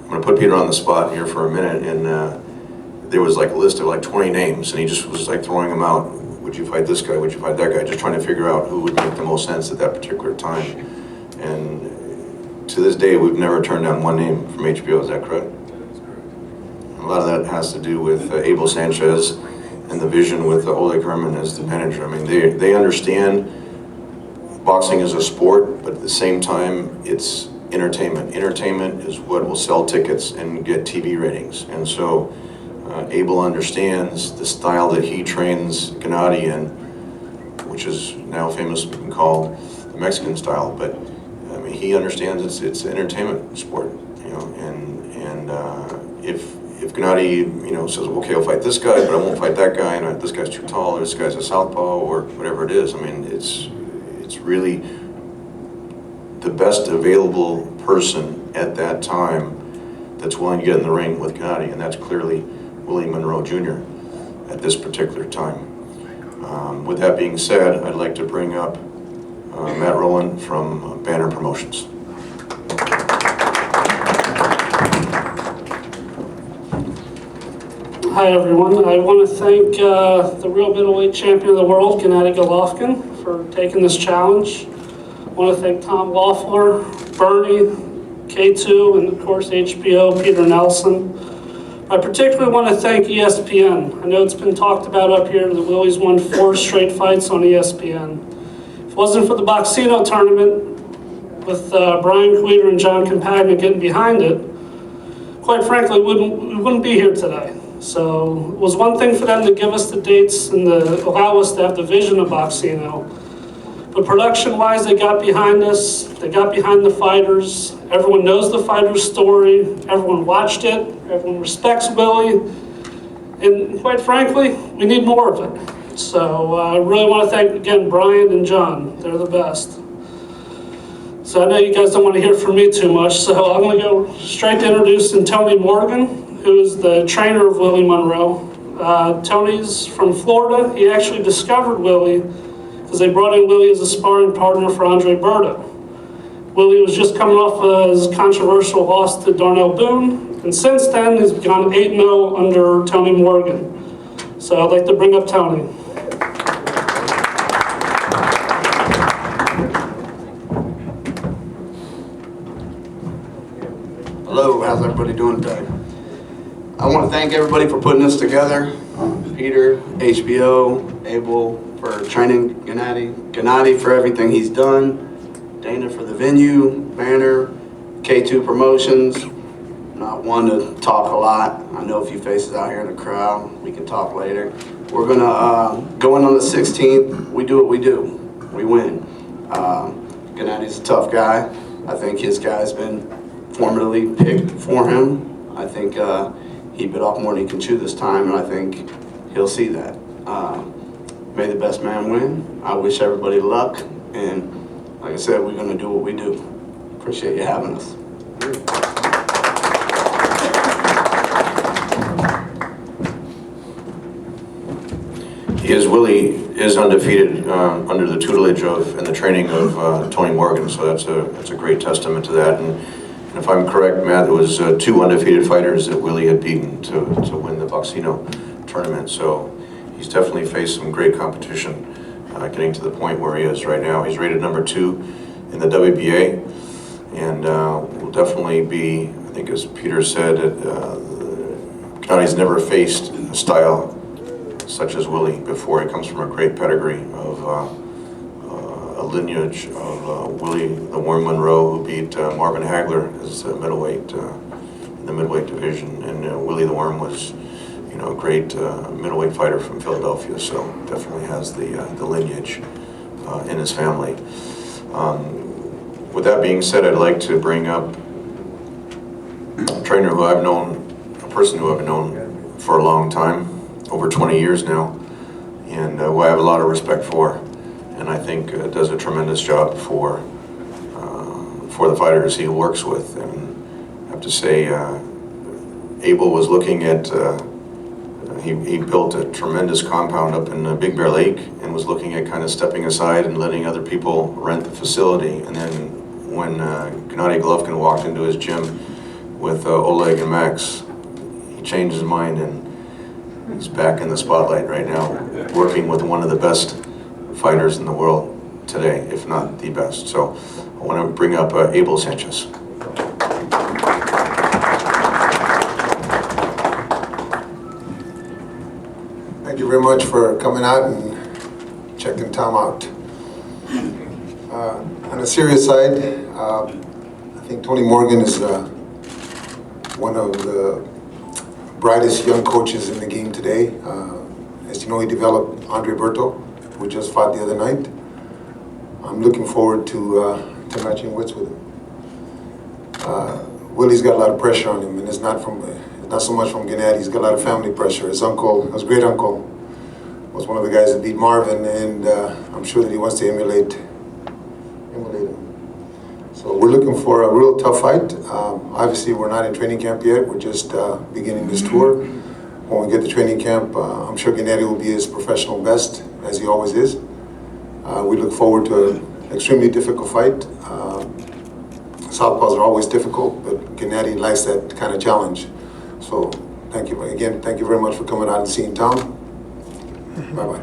I'm going to put Peter on the spot here for a minute, and there was like a list of like 20 names, and he just was like throwing them out. Would you fight this guy? Would you fight that guy? Just trying to figure out who would make the most sense at that particular time. And to this day, we've never turned down one name from HBO. Is that correct? That's correct. A lot of that has to do with Abel Sanchez and the vision with Oleg Herman as the manager. I mean, they understand boxing is a sport, but at the same time, it's entertainment. Entertainment is what will sell tickets and get TV ratings. And so Abel understands the style that he trains Gennady in, which is now famously called the Mexican style. But I mean, he understands it's an entertainment sport, you know. And if Gennady, you know, says, okay, I'll fight this guy, but I won't fight that guy, and this guy's too tall, or this guy's a southpaw, or whatever it is. I mean, it's really the best available person at that time that's willing to get in the ring with Gennady, and that's clearly Willie Monroe Jr. at this particular time. With that being said, I'd like to bring up Matt Rowland from Banner Promotions. Hi everyone, I want to thank the real middleweight champion of the world, Gennady Golovkin, for taking this challenge. I want to thank Tom Loeffler, Bernie, K2, and of course HBO, Peter Nelson. I particularly want to thank ESPN. I know it's been talked about up here that Willie's won 4 straight fights on ESPN. If it wasn't for the Boxino tournament with Brian Queter and John Campagna getting behind it, quite frankly, we wouldn't be here today. So it was one thing for them to give us the dates and allow us to have the vision of Boxino. But production-wise, they got behind us. They got behind the fighters. Everyone knows the fighter's story. Everyone watched it. Everyone respects Willie. And quite frankly, we need more of it. So I really want to thank, again, Brian and John. They're the best. So I know you guys don't want to hear from me too much, so I'm going to go straight to introducing Tony Morgan, who is the trainer of Willie Monroe. Tony's from Florida. He actually discovered Willie because they brought in Willie as a sparring partner for Andre Berto. Willie was just coming off his controversial loss to Darnell Boone, and since then he's gone 8-0 under Tony Morgan. So I'd like to bring up Tony. Hello, how's everybody doing today? I want to thank everybody for putting this together. Peter, HBO, Abel for training Gennady for everything he's done, Dana for the venue, Banner, K2 Promotions. Not one to talk a lot. I know a few faces out here in the crowd. We can talk later. We're gonna go in on the 16th. We do what we do. We win. Gennady's a tough guy. I think his guy's been formally picked for him. I think he bit off more than he can chew this time, and I think he'll see that. May the best man win. I wish everybody luck, and like I said, we're going to do what we do. Appreciate you having us. Willie is undefeated under the tutelage of and the training of Tony Morgan, so that's a great testament to that. And if I'm correct, Matt, there was 2 undefeated fighters that Willie had beaten to win the Boxino tournament. So he's definitely faced some great competition, getting to the point where he is right now. He's rated number 2 in the WBA, and will definitely be, I think as Peter said, Gennady's never faced a style such as Willie before. He comes from a great pedigree of a lineage of Willie the Worm Monroe, who beat Marvin Hagler as a middleweight in the middleweight division, and Willie the Worm was, you know, a great middleweight fighter from Philadelphia. So definitely has the lineage in his family. With that being said, I'd like to bring up a trainer who I've known, a person who I've known for a long time, over 20 years now, and who I have a lot of respect for, and I think does a tremendous job for the fighters he works with. And I have to say, Abel was looking at, he built a tremendous compound up in Big Bear Lake, and was looking at kind of stepping aside and letting other people rent the facility. And then when Gennady Golovkin walked into his gym, with Oleg and Max, he changed his mind and he's back in the spotlight right now, working with one of the best fighters in the world today, if not the best. So I want to bring up Abel Sanchez. Thank you very much for coming out and checking Tom out. On a serious side, I think Tony Morgan is one of the brightest young coaches in the game today. As you know, he developed Andre Berto, who just fought the other night. I'm looking forward to matching wits with him. Willie's got a lot of pressure on him, and it's not so much from Gennady. He's got a lot of family pressure. His uncle, his great uncle, was one of the guys that beat Marvin, and I'm sure that he wants to emulate him. So we're looking for a real tough fight. Obviously, we're not in training camp yet. We're just beginning this tour. When we get to training camp, I'm sure Gennady will be his professional best, as he always is. We look forward to an extremely difficult fight. Southpaws are always difficult, but Gennady likes that kind of challenge. So thank you again. Thank you very much for coming out and seeing Tom. Bye-bye.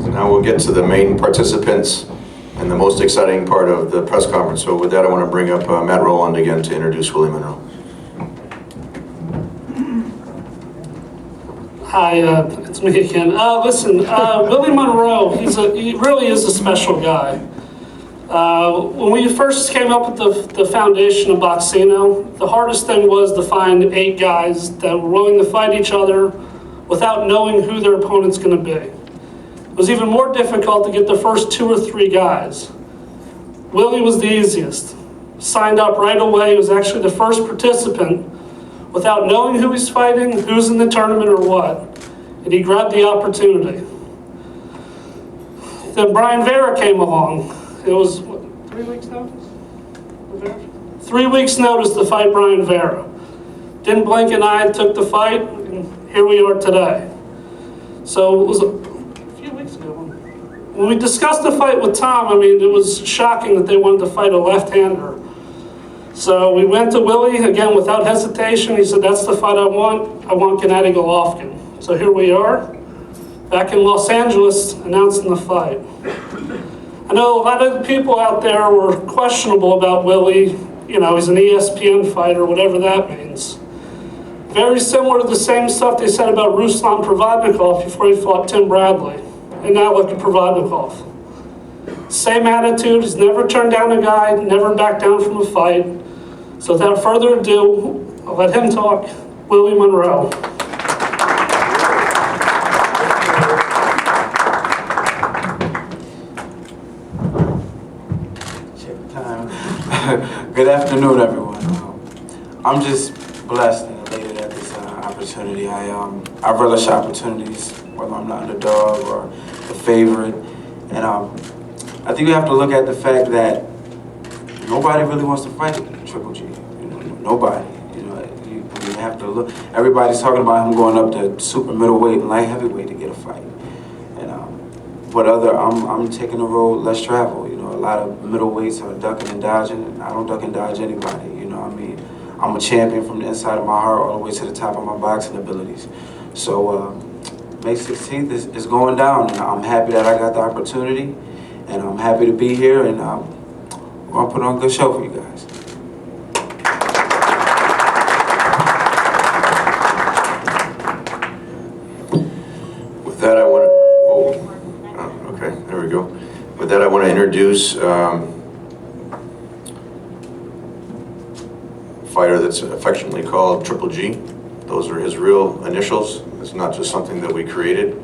So now we'll get to the main participants and the most exciting part of the press conference. So with that, I want to bring up Matt Rowland again to introduce Willie Monroe. Hi, it's me again. Listen, Willie Monroe, he really is a special guy. When we first came up with the foundation of Boxino, the hardest thing was to find 8 guys that were willing to fight each other without knowing who their opponent's going to be. It was even more difficult to get the first 2 or 3 guys. Willie was the easiest. Signed up right away. He was actually the first participant without knowing who he's fighting, who's in the tournament or what. And he grabbed the opportunity. Then Brian Vera came along. It was, what, 3 weeks notice? 3 weeks notice to fight Brian Vera. Didn't blink an eye, took the fight, and here we are today. So it was a few weeks ago. When we discussed the fight with Tom, I mean, it was shocking that they wanted to fight a left-hander. So we went to Willie, again, without hesitation. He said, that's the fight I want. I want Gennady Golovkin. So here we are, back in Los Angeles, announcing the fight. I know a lot of people out there were questionable about Willie. You know, he's an ESPN fighter, whatever that means. Very similar to the same stuff they said about Ruslan Provodnikov before he fought Tim Bradley. And now look at Provodnikov. Same attitude, he's never turned down a guy, never backed down from a fight. So without further ado, I'll let him talk. Willie Monroe. Check time. Good afternoon, everyone. I'm just blessed and elated at this opportunity. I relish opportunities, whether I'm the underdog or the favorite. And I think you have to look at the fact that nobody really wants to fight Triple G. You know, nobody. You know, you have to look. Everybody's talking about him going up to super middleweight and light heavyweight to get a fight. And I'm taking the road less traveled. You know, a lot of middleweights are ducking and dodging, and I don't duck and dodge anybody. You know what I mean? I'm a champion from the inside of my heart all the way to the top of my boxing abilities. So May 16th is going down, and I'm happy that I got the opportunity, and I'm happy to be here, and we're gonna put on a good show for you guys. With that, I want to, okay, there we go. With that, I want to introduce a fighter that's affectionately called Triple G. Those are his real initials. It's not just something that we created.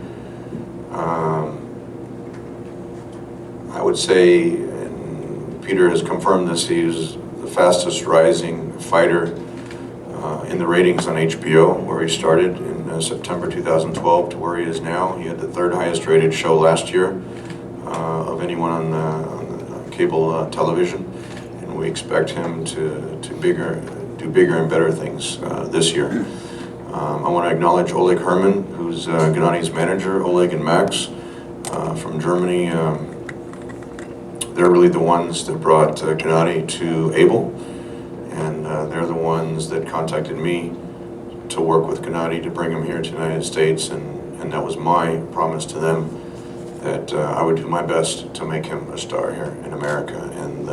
I would say, and Peter has confirmed this, he's the fastest rising fighter in the ratings on HBO, where he started in September 2012 to where he is now. He had the 3rd highest rated show last year of anyone on the cable television, and we expect him to do bigger and better things this year. I want to acknowledge Oleg Herman, who's Gennady's manager, Oleg and Max from Germany. they're really the ones that brought Gennady to Abel, and they're the ones that contacted me to work with Gennady to bring him here to the United States, and that was my promise to them that I would do my best to make him a star here in America. And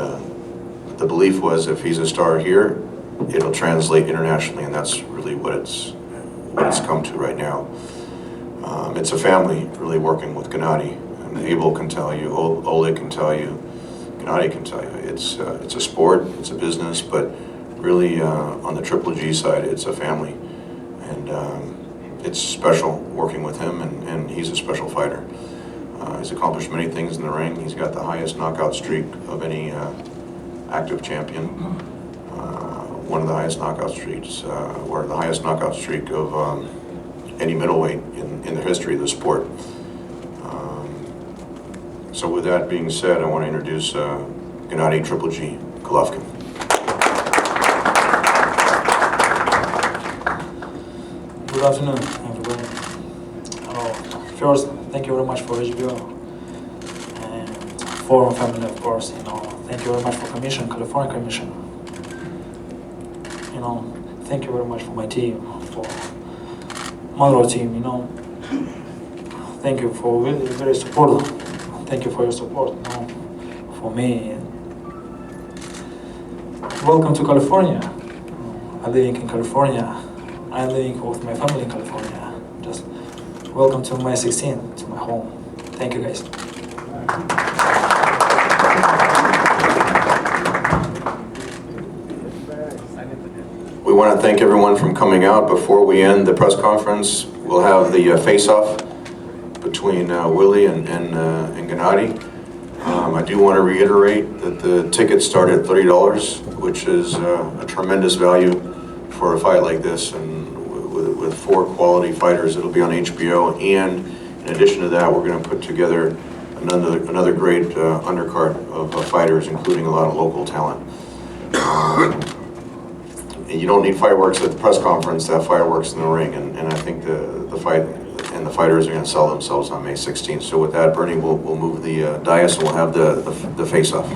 the belief was if he's a star here, it'll translate internationally, and that's really what it's come to right now. It's a family really working with Gennady, and Abel can tell you, Oleg can tell you, Gennady can tell you. It's a sport, it's a business, but really on the Triple G side, it's a family, and it's special working with him, and he's a special fighter. He's accomplished many things in the ring. He's got the highest knockout streak of any active champion. One of the highest knockout streaks, or the highest knockout streak of any middleweight in the history of the sport. So with that being said, I want to introduce Gennady Triple G Golovkin. Good afternoon, everybody. First, thank you very much for HBO and Forum Family, of course. Thank you very much for Commission, California Commission. Thank you very much for my team, for Monroe team. Thank you for very supportive. Thank you for your support. For me. Welcome to California. I'm living in California. I'm living with my family in California. Just welcome to my 16, to my home. Thank you, guys. We want to thank everyone for coming out. Before we end the press conference, we'll have the face-off between Willie and Gennady. I do want to reiterate that the tickets start at $30, which is a tremendous value for a fight like this, and with 4 quality fighters. It'll be on HBO, and in addition to that, we're going to put together another great undercard of fighters, including a lot of local talent. You don't need fireworks at the press conference, that fireworks in the ring, and I think the fight and the fighters are going to sell themselves on May 16th. So with that, Bernie, we'll move the dais and we'll have the face-off.